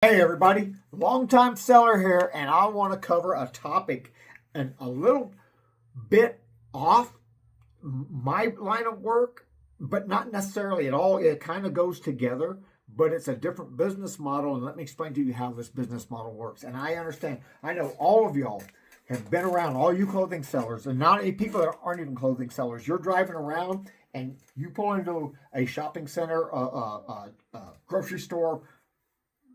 Hey everybody, long-time seller here, and I want to cover a topic and a little bit off my line of work, but not necessarily at all. It kind of goes together, but it's a different business model, and let me explain to you how this business model works. And I understand, I know all of y'all have been around, all you clothing sellers, and not any people that aren't even clothing sellers. You're driving around and you pull into a shopping center, a grocery store,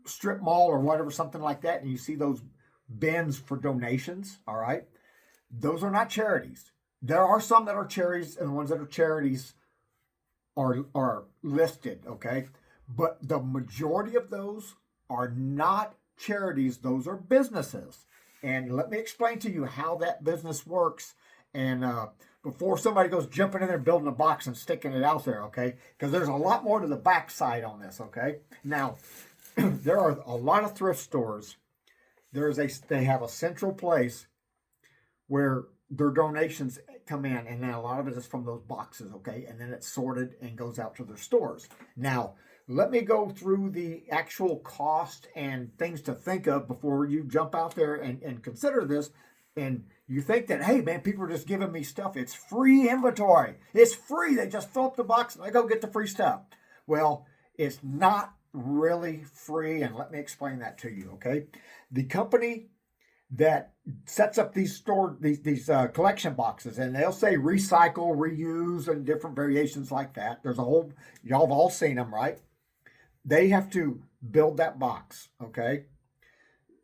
strip mall or whatever, something like that, and you see those bins for donations, all right? Those are not charities. There are some that are charities, and the ones that are charities are listed, okay? But the majority of those are not charities. Those are businesses. And let me explain to you how that business works. And before somebody goes jumping in there, building a box and sticking it out there, okay? Because there's a lot more to the backside on this, okay? Now, there are a lot of thrift stores. They have a central place where their donations come in, and then a lot of it is from those boxes, okay? And then it's sorted and goes out to their stores. Now, let me go through the actual cost and things to think of before you jump out there and consider this. And you think that, hey, man, people are just giving me stuff. It's free inventory. It's free. They just fill up the box and I go get the free stuff. Well, it's not really free, and let me explain that to you, okay? The company that sets up these collection boxes, and they'll say recycle, reuse, and different variations like that. There's a whole, y'all have all seen them, right? They have to build that box, okay?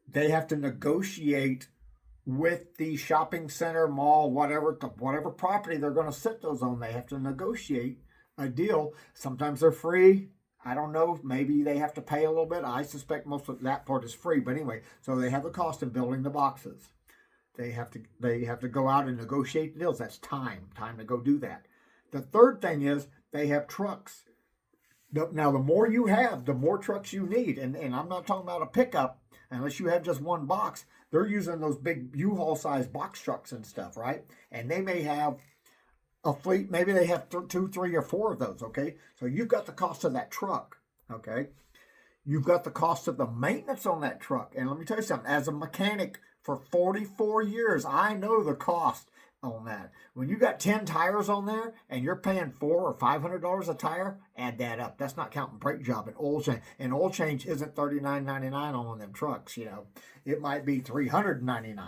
They have to negotiate with the shopping center, mall, whatever property they're going to sit those on. They have to negotiate a deal. Sometimes they're free. I don't know. Maybe they have to pay a little bit. I suspect most of that part is free. But anyway, so they have the cost of building the boxes. They have to go out and negotiate deals. That's time to go do that. The third thing is they have trucks. Now, the more you have, the more trucks you need. And I'm not talking about a pickup unless you have just one box. They're using those big U-Haul size box trucks and stuff, right? And they may have a fleet, maybe they have 2, 3, or 4 of those, okay? So you've got the cost of that truck, okay? You've got the cost of the maintenance on that truck. And let me tell you something, as a mechanic for 44 years, I know the cost on that. When you got 10 tires on there and you're paying $400 or $500 a tire, add that up. That's not counting brake job and oil change. And oil change isn't $39.99 on one of them trucks, you know. It might be $399,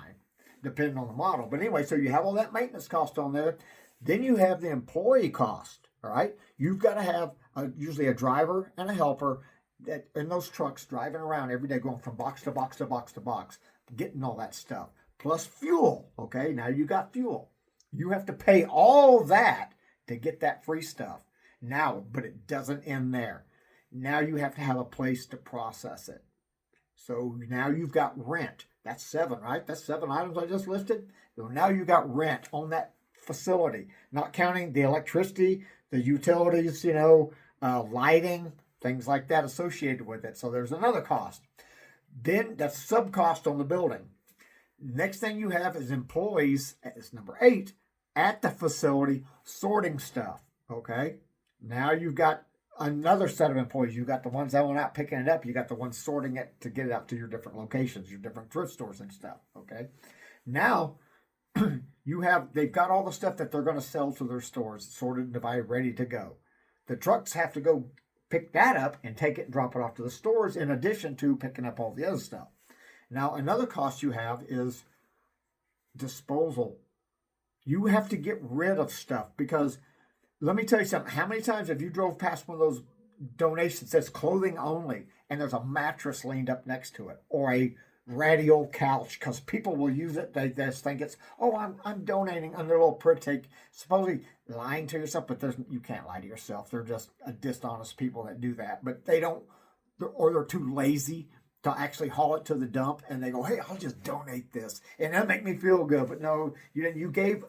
depending on the model. But anyway, so you have all that maintenance cost on there. Then you have the employee cost, all right? You've got to have usually a driver and a helper that in those trucks driving around every day, going from box to box to box to box, getting all that stuff. Plus fuel, okay? Now you got fuel. You have to pay all that to get that free stuff. Now, but it doesn't end there. Now you have to have a place to process it. So now you've got rent. That's 7, right? That's 7 items I just listed. So now you got rent on that facility, not counting the electricity, the utilities, lighting, things like that associated with it. So there's another cost. Then that's sub cost on the building. Next thing you have is employees, as number 8, at the facility sorting stuff. Okay. Now you've got another set of employees. You've got the ones that went out picking it up. You got the ones sorting it to get it out to your different locations, your different thrift stores and stuff. Okay. Now they've got all the stuff that they're going to sell to their stores, sorted and divided, ready to go. The trucks have to go pick that up and take it and drop it off to the stores in addition to picking up all the other stuff. Now, another cost you have is disposal. You have to get rid of stuff because let me tell you something. How many times have you drove past one of those donations that's clothing only and there's a mattress leaned up next to it or a ratty old couch because people will use it. They just think it's, oh, I'm donating under a little pretty, supposedly lying to yourself, but you can't lie to yourself. They're just dishonest people that do that. But they don't, or they're too lazy to actually haul it to the dump, and they go, hey, I'll just donate this, and that'll make me feel good. But no, you gave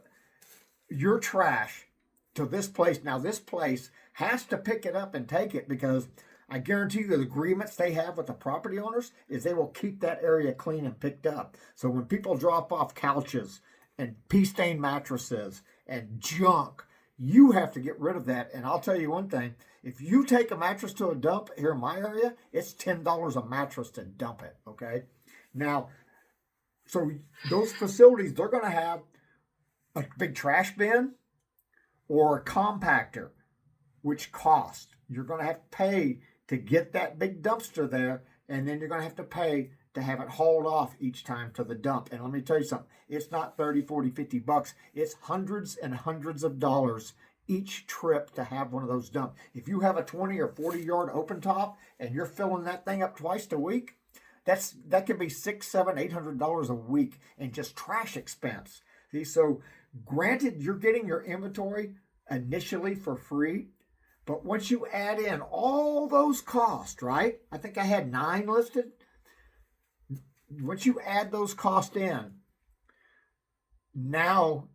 your trash to this place. Now this place has to pick it up and take it because I guarantee you the agreements they have with the property owners is they will keep that area clean and picked up. So when people drop off couches and pea-stained mattresses and junk, You have to get rid of that. And I'll tell you one thing, if you take a mattress to a dump here in my area, it's $10 a mattress to dump it, okay? Now, so those facilities, they're going to have a big trash bin or a compactor, which costs. You're going to have to pay to get that big dumpster there, and then you're going to have to pay to have it hauled off each time to the dump. And let me tell you something, it's not 30, 40, 50 bucks. It's hundreds and hundreds of dollars each trip to have one of those dumped. If you have a 20 or 40 yard open top and you're filling that thing up twice a week, that could be $600, $700, $800 a week in just trash expense. See, so granted, you're getting your inventory initially for free, but once you add in all those costs, right? I think I had 9 listed. Once you add those costs in, now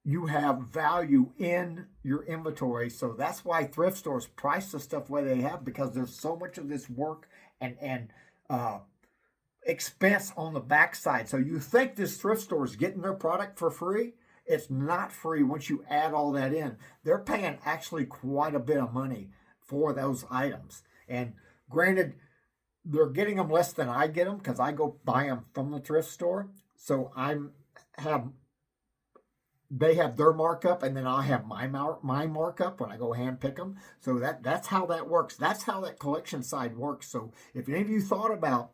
you have value in your inventory. So that's why thrift stores price the stuff the way they have, because there's so much of this work and expense on the backside. So you think this thrift store is getting their product for free? It's not free once you add all that in. They're paying actually quite a bit of money for those items. And granted, they're getting them less than I get them because I go buy them from the thrift store. So they have their markup, and then I have my markup when I go hand pick them. So that's how that works. That's how that collection side works. So if any of you thought about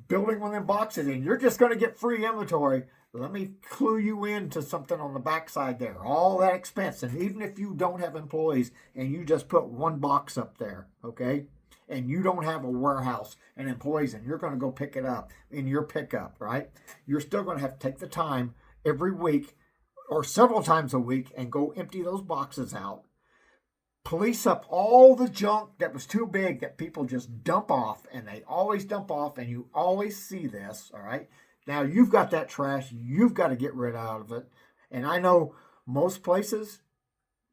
building one of them boxes and you're just going to get free inventory, let me clue you into something on the backside there. All that expense, and even if you don't have employees and you just put one box up there, okay, and you don't have a warehouse and employees and you're going to go pick it up in your pickup, right? You're still going to have to take the time every week or several times a week and go empty those boxes out, police up all the junk that was too big that people just dump off, and they always dump off, and you always see this, all right? Now you've got that trash, you've got to get rid of it. And I know most places,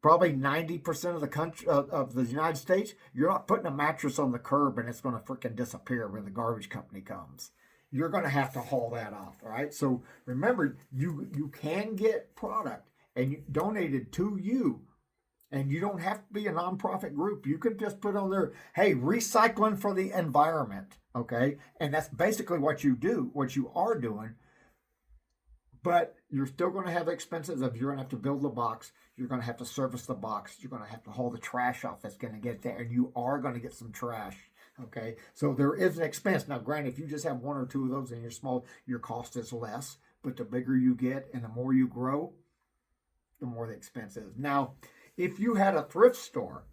probably 90% of the country of the United States, you're not putting a mattress on the curb and it's going to freaking disappear when the garbage company comes. You're going to have to haul that off, all right? So remember, you can get product and donated to you, and you don't have to be a nonprofit group. You can just put on there, hey, recycling for the environment, okay? And that's basically what you do, what you are doing. But you're still going to have expenses of you're going to have to build the box. You're going to have to service the box. You're going to have to haul the trash off that's going to get there. And you are going to get some trash, okay? So there is an expense. Now, granted, if you just have 1 or 2 of those and you're small, your cost is less. But the bigger you get and the more you grow, the more the expense is. Now, if you had a thrift store,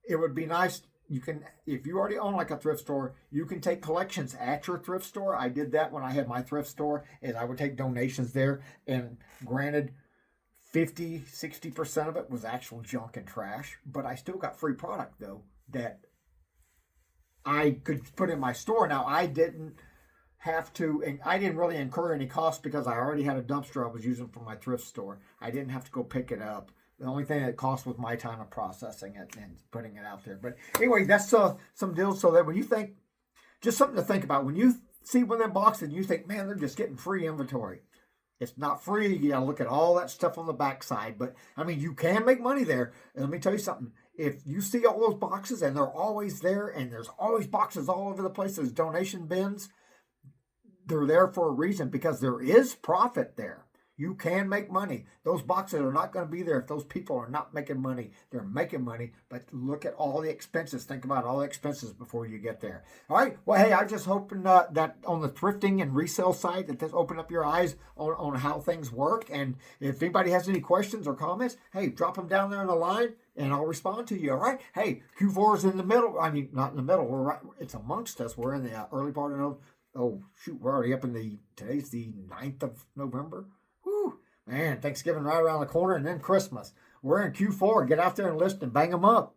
it would be nice. You can, if you already own like a thrift store, you can take collections at your thrift store. I did that when I had my thrift store, and I would take donations there. And granted, 50-60% of it was actual junk and trash, but I still got free product though that I could put in my store. Now I didn't have to, and I didn't really incur any costs because I already had a dumpster I was using for my thrift store. I didn't have to go pick it up. The only thing that cost was my time of processing it and putting it out there. But anyway, that's some deals so that when you think, just something to think about. When you see one of them boxes and you think, man, they're just getting free inventory. It's not free. You got to look at all that stuff on the backside. But, I mean, you can make money there. And let me tell you something. If you see all those boxes and they're always there and there's always boxes all over the place, there's donation bins, they're there for a reason because there is profit there. You can make money. Those boxes are not going to be there if those people are not making money. They're making money, but look at all the expenses. Think about all the expenses before you get there. All right. Well, hey, I'm just hoping that on the thrifting and resale side, that this open up your eyes on how things work. And if anybody has any questions or comments, hey, drop them down there in the line, and I'll respond to you. All right. Hey, Q4 is in the middle. I mean, not in the middle. We're right. It's amongst us. We're in the early part of November. Oh, shoot. We're already up in today's the 9th of November. Whew, man, Thanksgiving right around the corner, and then Christmas. We're in Q4. Get out there and list and bang them up.